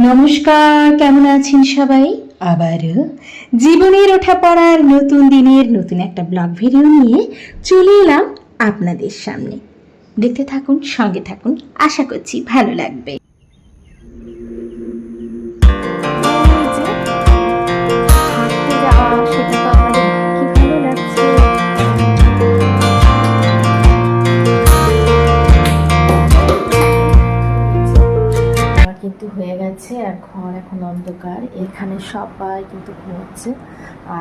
নমস্কার, কেমন আছেন সবাই? আবারও জীবনের ওঠা পড়ার নতুন দিনের নতুন একটা ব্লগ ভিডিও নিয়ে চলে এলাম আপনাদের সামনে। দেখতে থাকুন, সঙ্গে থাকুন, আশা করছি ভালো লাগবে। কিন্তু হয়ে গেছে আর ঘর এখন অন্ধকার। এখানে সবাই কিন্তু ঘুমোচ্ছে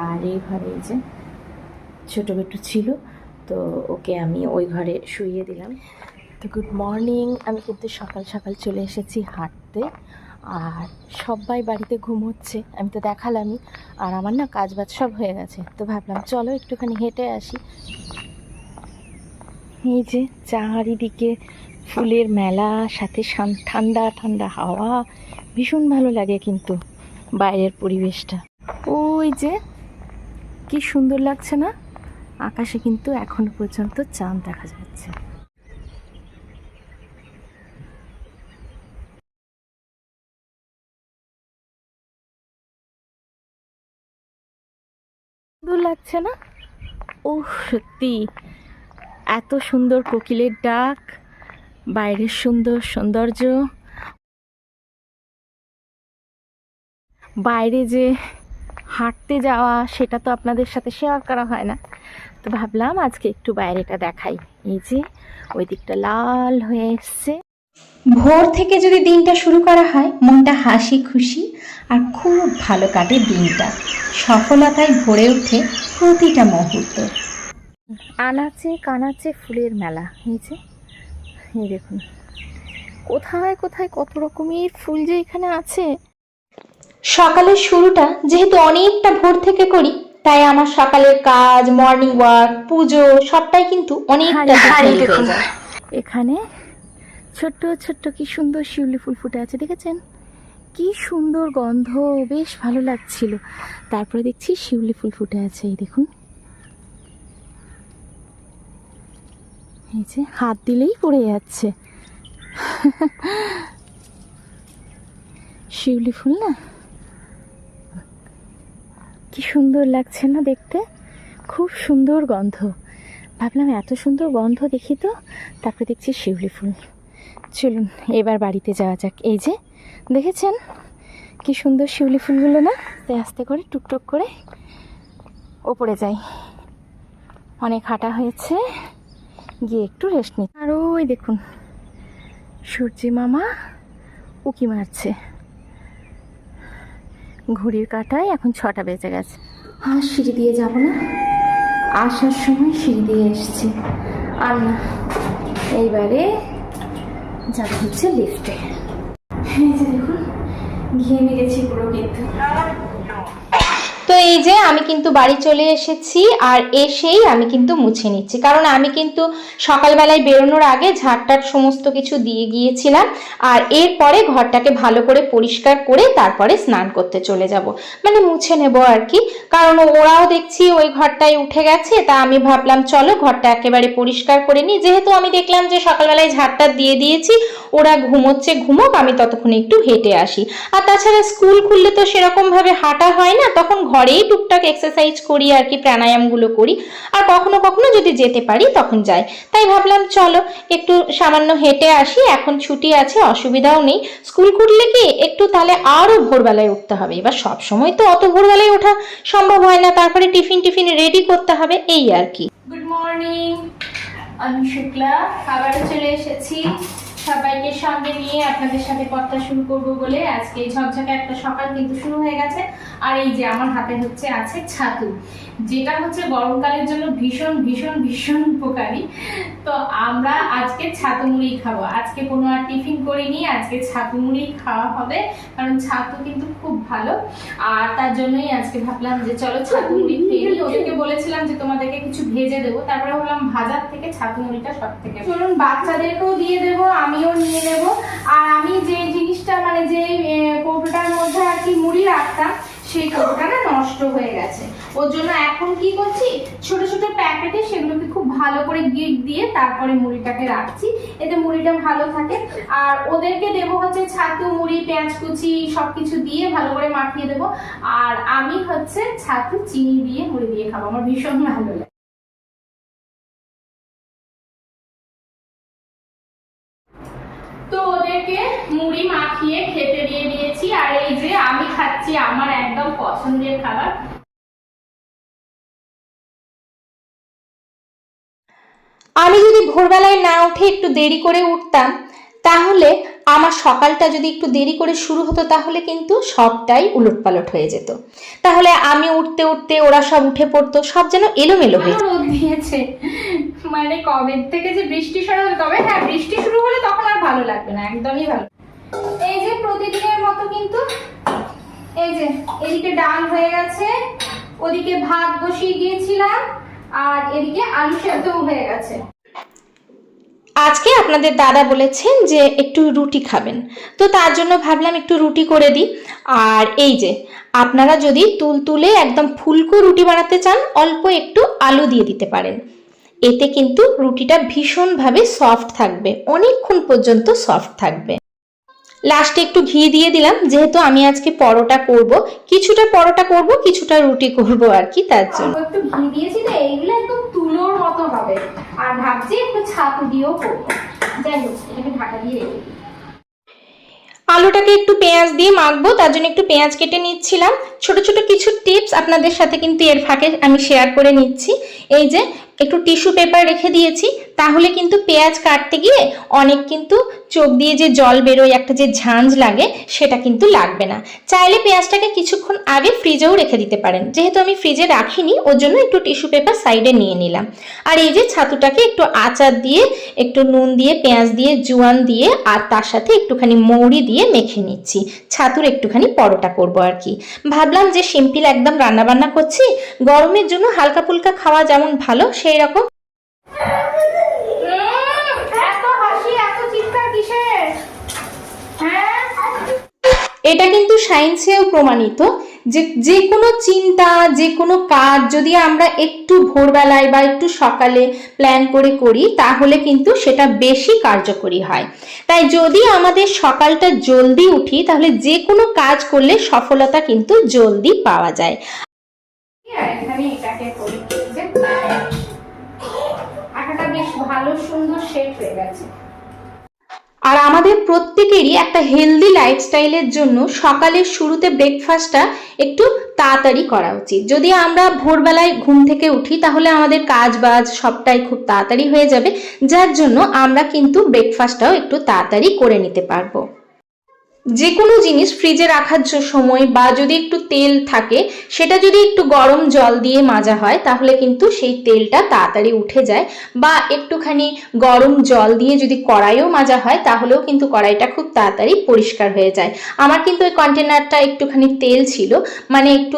আর এই ঘরে এই যে ছোট বেটু ছিল, তো ওকে আমি ওই ঘরে শুইয়ে দিলাম। তো গুড মর্নিং, আমি কিন্তু সকাল সকাল চলে এসেছি হাঁটতে আর সবাই বাড়িতে ঘুমোচ্ছে। আমি তো দেখালামই, আর আমার না কাজ বাজ সব হয়ে গেছে, তো ভাবলাম চলো একটুখানি হেঁটে আসি। এই যে চারিদিকে ফুলের মেলা, সাথে ঠান্ডা ঠান্ডা হাওয়া, ভীষণ ভালো লাগে কিন্তু বাইরের পরিবেশটা। ওই যে কি সুন্দর লাগছে না, আকাশে কিন্তু এখনো পর্যন্ত চাঁদ দেখা যাচ্ছে। সুন্দর লাগছে না? ও সত্যি এত সুন্দর কোকিলের ডাক, বাইরের সৌন্দর্য, বাইরে যে হাঁটতে যাওয়া সেটা তো আপনাদের সাথে শেয়ার করা হয় না, তো ভাবলাম আজকে একটু বাইরেটা দেখাই। এই যে ওই দিকটা লাল হয়ে এসছে। ভোর থেকে যদি দিনটা শুরু করা হয়, মনটা হাসি খুশি আর খুব ভালো কাটে দিনটা। সফলতায় ভরে ওঠে প্রতিটা মুহূর্ত। আনাচে কানাচে ফুলের মেলা। এই যে এই দেখুন কোথায় কোথায় কত রকমের ফুল যে এখানে আছে। সকালের শুরুটা যেহেতু অনেকটা ভোর থেকে করি, তাই আমার সকালের কাজ, মর্নিং ওয়াক, পুজো সবটাই কিন্তু অনেকটা দেরি হয়ে যায়। এখানে ছোট্ট ছোট্ট কি সুন্দর শিউলি ফুল ফুটে আছে, দেখেছেন? কি সুন্দর গন্ধ, বেশ ভালো লাগছিল। তারপরে দেখছি শিউলি ফুল ফুটে আছে, এই দেখুন। এই যে হাত দিলেই পড়ে যাচ্ছে শিউলি ফুল না, কি সুন্দর লাগছে না দেখতে, খুব সুন্দর গন্ধ। ভাবলাম এত সুন্দর গন্ধ দেখি তো, তারপরে দেখছি শিউলি ফুল। চলুন এবার বাড়িতে যাওয়া যাক। এই যে দেখেছেন কি সুন্দর শিউলি ফুলগুলো না, তাই আস্তে করে টুকটুক করে ওপরে যাই। অনেক হাঁটা হয়েছে, গিয়ে একটু রেস্ট নিই। আর ওই দেখুন সূর্যি মামা উকি মারছে। ঘড়ির কাঁটায় এখন 6টা বেজে গেছে। আর সিঁড়ি দিয়ে যাব না, আসার সময় সিঁড়ি দিয়ে এসেছি। আর না, এইবারে যাবো হচ্ছে লিফটে। এই যে দেখুন ঘেমে গেছি পুরো কিন্তু। তো এই যে আমি কিন্তু বাড়ি চলে এসেছি, আর এসেই আমি কিন্তু মুছে নিচ্ছি, কারণ আমি কিন্তু সকালবেলায় বেরোনোর আগে ঝাড়টার সমস্ত কিছু দিয়ে গিয়েছিলাম। আর এরপরে ঘরটাকে ভালো করে পরিষ্কার করে তারপরে স্নান করতে চলে যাব, মানে মুছে নেব আর কি। কারণ ওরাও দেখছি ওই ঘরটায় উঠে গেছে, তা আমি ভাবলাম চলো ঘরটা একেবারে পরিষ্কার করে নিই। যেহেতু আমি দেখলাম যে সকালবেলায় ঝাড়টা দিয়ে দিয়েছি, ওরা ঘুমোচ্ছে, ঘুমোক, আমি ততক্ষণে একটু হেঁটে আসি। আর তাছাড়া স্কুল খুললে তো সেরকম ভাবে হাঁটা হয় না, তখন ঘরেই টুকটাক এক্সারসাইজ করি আর কি, প্রাণায়ামগুলো করি। আর কখনো কখনো যদি যেতে পারি তখন যাই। তাই ভাবলাম চলো একটু সামান্য হেঁটে আসি, এখন ছুটি আছে, অসুবিধাও নেই। স্কুল খুললে কি একটু তাহলে আরো ভোরবেলায় উঠতে হবে। এবার সব সময় তো অত ভোরবেলায় ওঠা সম্ভব হয় না, তারপরে টিফিন রেডি করতে হবে, এই আর কি। গুড মর্নিং, আমি শুক্লা আবারও চলে এসেছি সবাইকে সঙ্গে নিয়ে আপনাদের সাথে কথা শুরু করব বলে। আজকে ঝকঝকে একটা সকাল কিন্তু শুরু হয়ে গেছে। আর এই যে আমার হাতে হচ্ছে আছে ছাতু, যেটা হচ্ছে গরমকালের জন্য ভীষণ ভীষণ ভীষণ উপকারী। তো আমরা আজকে ছাতু মুড়ি খাবো। আজকে কোনো আর টিফিন করিনি, আজকে ছাতু মুড়ি খাওয়া হবে, কারণ ছাতু কিন্তু খুব ভালো। আর তার জন্যই আজকে ভাবলাম যে চলো ছাতু মুড়ি খেয়ে নিই। ওদেরকে বলেছিলাম যে তোমাদেরকে কিছু ভেজে দেবো, তারপরে ভাবলাম ভাজার থেকে ছাতু মুড়িটা সব থেকে। চলুন বাচ্চাদেরকেও দিয়ে দেবো, আমিও নিয়ে নেব। আর আমি যে জিনিসটা মানে যে কৌটোটার মধ্যে আর কি মুড়ি রাখতাম, সেই কৌটোটা না নষ্ট হয়ে গেছে। ওর জন্য এখন কি করছি, ছোট ছোট প্যাকেটে সেগুলোকে খুব ভালো করে গিট দিয়ে তারপরে মুড়িটাকে রাখছি, এতে মুড়িটা ভালো থাকে। আর ওদেরকে দেবো হচ্ছে ছাতু মুড়ি, পেঁয়াজ কুচি সবকিছু দিয়ে ভালো করে মাখিয়ে দেবো। আর আমি হচ্ছে ছাতু চিনি দিয়ে মুড়ি দিয়ে খাবো, আমার ভীষণ ভালো লাগে। তো ওদেরকে মুড়ি মাখিয়ে খেতে দিয়ে দিয়েছি, আর এই যে আমি খাচ্ছি আমার একদম পছন্দের খাবার। আমি যদি ভোরবেলায় না উঠে একটু দেরি করে উঠতাম, তাহলে আমার সকালটা যদি একটু দেরি করে শুরু হতো, তাহলে কিন্তু সবটাই উলটপালট হয়ে যেত। তাহলে আমি উঠতে উঠতে ওরা সব উঠে পড়তো, সব যেন এলোমেলো হয়ে যেত। রোদ দিয়েছে, মানে কবে থেকে যে বৃষ্টি শুরু হবে, তবে হ্যাঁ বৃষ্টি শুরু হলে তখন আর ভালো লাগবে না, একদমই ভালো। এই যে প্রতিদিনের মতো কিন্তু এই যে এদিকে ডাল হয়ে গেছে, ওদিকে ভাত বসিয়ে দিয়েছিলাম, আর এদিকে আলু সেদ্ধও হয়ে গেছে। আজকে আপনাদের দাদা বলেছেন যে একটু রুটি খাবেন, তো তার জন্য ভাবলাম একটু রুটি করে দিই। আর এই যে আপনারা যদি তুলতুলে একদম ফুলকো রুটি বানাতে চান, অল্প একটু আলু দিয়ে দিতে পারেন, এতে কিন্তু রুটিটা ভীষণভাবে সফট থাকবে, অনেকক্ষণ পর্যন্ত সফট থাকবে। লাস্টে একটু ঘি দিয়ে দিলাম, যেহেতু আমি আজকে পরোটা করব, কিছুটা পরোটা করব কিছুটা রুটি করব আর কি, তার জন্য একটু ঘি দিয়েছি, তো এইগুলো একদম তুলোর মতো হবে। আর ভাবছি একটু ছাতু দিয়েও করবো, যাই হোক এটাকে ঢাকা দিয়ে রেখে দিই। আলুটাকে একটু পেঁয়াজ দিয়ে মাখবো, তার জন্য একটু পেঁয়াজ কেটে নিচ্ছিলাম। ছোট ছোট কিছু টিপস আপনাদের সাথে কিন্তু এর ফাঁকে আমি শেয়ার করে নিচ্ছি। এই যে একটু টিস্যু পেপার রেখে দিয়েছি, তাহলে কিন্তু পেঁয়াজ কাটতে গিয়ে অনেক কিন্তু চোখ দিয়ে যে জল বেরোয়, একটা যে ঝাঁঝ লাগে, সেটা কিন্তু লাগবে না। চাইলে পেঁয়াজটাকে কিছুক্ষণ আগে ফ্রিজেও রেখে দিতে পারেন, যেহেতু আমি ফ্রিজে রাখিনি ওর জন্য একটু টিস্যু পেপার সাইডে নিয়ে নিলাম। আর এই যে ছাতুটাকে একটু আচার দিয়ে, একটু নুন দিয়ে, পেঁয়াজ দিয়ে, জোয়ান দিয়ে, আর তার সাথে একটুখানি মৌরি দিয়ে মেখে নিচ্ছি। ছাতুর একটুখানি পরোটা করব আর কি। ভাবলাম যে সিম্পল একদম রান্নাবান্না করছি, গরমের জন্য হালকা ফুলকা খাওয়া যেমন ভালো, সেই রকম। এটা কিন্তু সায়েন্সেও প্রমাণিত যে যে কোনো চিন্তা, যে কোনো কাজ যদি আমরা একটু ভোরবেলায় বা একটু সকালে প্ল্যান করে করি, তাহলে কিন্তু সেটা বেশি কার্যকরী হয়। তাই যদি আমাদের সকালটা জলদি উঠি, তাহলে যে কোনো কাজ করলে সফলতা কিন্তু জলদি পাওয়া যায়। এখানে এটাকে করি, আটাটা বেশ ভালো সুন্দর শেপ হয়ে গেছে। আর আমাদের প্রত্যেকেরই একটা হেলদি লাইফস্টাইলের জন্য সকালের শুরুতে ব্রেকফাস্টটা একটু তাড়াতাড়ি করা উচিত। যদি আমরা ভোরবেলায় ঘুম থেকে উঠি, তাহলে আমাদের কাজ বাজ সবটাই খুব তাড়াতাড়ি হয়ে যাবে, যার জন্য আমরা কিন্তু ব্রেকফাস্টটাও একটু তাড়াতাড়ি করে নিতে পারবো। যে কোনো জিনিস ফ্রিজে রাখার সময় বা যদি একটু তেল থাকে, সেটা যদি একটু গরম জল দিয়ে মাজা হয়, তাহলে কিন্তু সেই তেলটা তাড়াতাড়ি উঠে যায়। বা একটুখানি গরম জল দিয়ে যদি কড়াইও মাজা হয়, তাহলেও কিন্তু কড়াইটা খুব তাড়াতাড়ি পরিষ্কার হয়ে যায়। আমার কিন্তু ওই কন্টেনারটা একটুখানি তেল ছিল, মানে একটু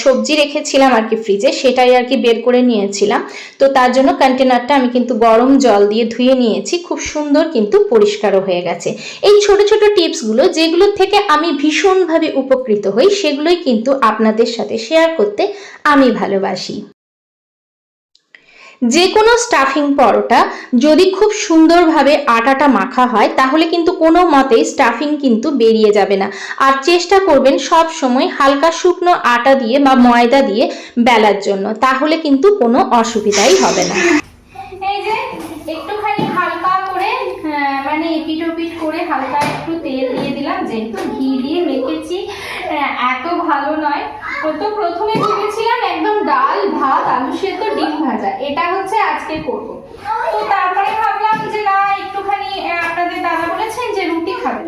সবজি রেখেছিলাম আর কি ফ্রিজে, সেটাই আর কি বের করে নিয়েছিলাম। তো তার জন্য কন্টেনারটা আমি কিন্তু গরম জল দিয়ে ধুয়ে নিয়েছি, খুব সুন্দর কিন্তু পরিষ্কারও হয়ে গেছে। এই ছোট ছোট টিপসগুলো, যেগুলোর থেকে আমি ভীষণভাবে উপকৃত হই, সেগুলোই কিন্তু আপনাদের সাথে শেয়ার করতে আমি ভালোবাসি। যে কোনো স্টাফিং পরোটা যদি খুব সুন্দরভাবে আটাটা মাখা হয়, তাহলে কিন্তু কোনো মতেই স্টাফিং কিন্তু বেরিয়ে যাবে না। আর চেষ্টা করবেন সব সময় হালকা শুকনো আটা দিয়ে বা ময়দা দিয়ে বেলার জন্য, তাহলে কিন্তু কোনো অসুবিধাই হবে না। এই যে একটুখানি হালকা করে মানে এপিট ওপিট করে হালকা একটু তেল দিয়ে দিলাম, যেহেতু ঘি দিয়ে মেখেছি এত ভালো নয়। তো প্রথমে ভেবেছিলাম একদম ডাল ভাত আলু সেদ্ধ ডিম ভাজা, এটা হচ্ছে আজকে করব। তো তারপরে ভাবলাম যে না, একটুখানি আপনাদের দাদা বলেছেন যে রুটি খাবে।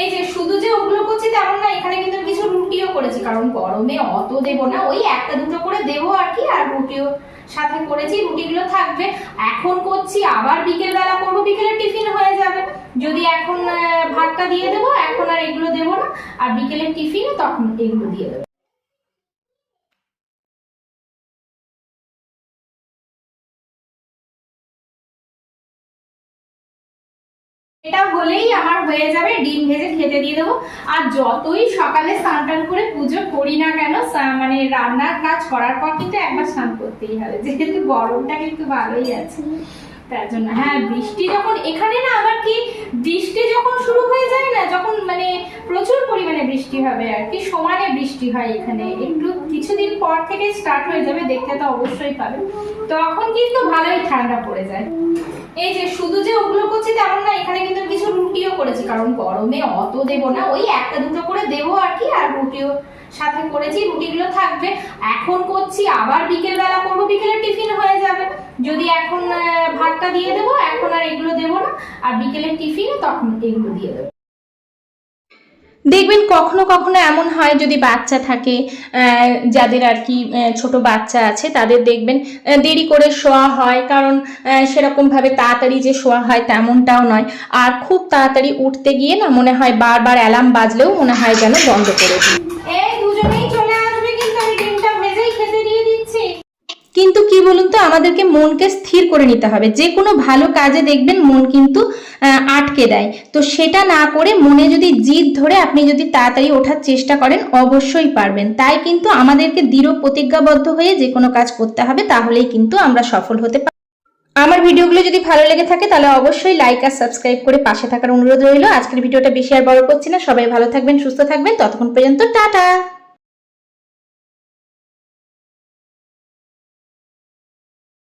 এই যে শুধু যে ওগুলো করছি তেমন না, এখানে কিন্তু কিছু রুটিও করেছি, কারণ গরমে অত দেবো না, ওই একটা দুটো করে দেবো আর কি। আর রুটিও সাথে করেছি, রুটিগুলো থাকবে। এখন করছি আবার বিকেল বেলা করবো, বিকেলের টিফিন হয়ে যাবে। যদি এখন ভাতটা দিয়ে দেবো, এখন আর এগুলো দেবো না, আর বিকেলের টিফিনে তখন এগুলো দিয়ে দেবো। এটা হলেই আমার হয়ে যাবে, ডিম ভেজে খেতে দিয়ে দেবো। আর যতই সকালে স্নান টান করে পুজো করি না কেন, মানে রান্নার কাজ করার পর কিন্তু একবার স্নান করতেই হবে, যেহেতু গরমটা কিন্তু ভালোই আছে তার জন্য। হ্যাঁ, বৃষ্টি যখন এখানে না, আবার কি বৃষ্টি যখন শুরু হয়ে যায় না, যখন মানে প্রচুর পরিমাণে বৃষ্টি হবে আর কি, সমানে বৃষ্টি হয় এখানে, একটু কিছুদিন পর থেকে স্টার্ট হয়ে যাবে, দেখতে তো অবশ্যই পাবে, তখন কিন্তু ভালোই ঠান্ডা পড়ে যায়। এই যে শুধু যে ওগুলো করছি তেমন না, এখানে কিন্তু কিছু রুটিও করেছি, কারণ গরমে অত দেবো না, ওই একটা দুটো করে দেবো আর কি, আর রুটিও সাথে করেছি, রুটিগুলো থাকবে। এখন করছি, আবার বিকেল বেলা করবো, বিকেলে টিফিন হয়ে যাবে। যদি এখন ভাতটা দিয়ে দেবো, এখন আর এগুলো দেবো না, আর বিকেলের টিফিনে তখন এগুলো দিয়ে দেবো। দেখবেন কখনো কখনো এমন হয়, যদি বাচ্চা থাকে, যাদের আর কি ছোট বাচ্চা আছে, তাদের দেখবেন দেরি করে শোয়া হয়, কারণ সেরকমভাবে তাড়াতাড়ি যে শোয়া হয় তেমনটাও নয়, আর খুব তাড়াতাড়ি উঠতে গিয়ে না মনে হয় বারবার অ্যালার্ম বাজলেও মনে হয় যেন বন্ধ করে দিই। এই দুজনেই চলে আসবে, কিন্তু আমি ডিমটা ভেজেই খেতে দিয়ে দিচ্ছি। কিন্তু কি বলুন তো, আমাদেরকে মনকে স্থির করে নিতে হবে। যে কোনো ভালো কাজে দেখবেন মন কিন্তু আটকে দেয়, তো সেটা না করে মনে যদি জিদ ধরে আপনি যদি তাড়াতাড়ি ওঠার চেষ্টা করেন, অবশ্যই পারবেন। তাই কিন্তু আমাদেরকে দৃঢ় প্রতিজ্ঞাবদ্ধ হয়ে যে কোনো কাজ করতে হবে, তাহলেই কিন্তু আমরা সফল হতে পারি। আমার ভিডিওগুলো যদি ভালো লেগে থাকে তাহলে অবশ্যই লাইক আর সাবস্ক্রাইব করে পাশে থাকার অনুরোধ রইল। আজকের ভিডিওটা বেশি আর বড় করছি না, সবাই ভালো থাকবেন, সুস্থ থাকবেন, ততক্ষণ পর্যন্ত টাটা।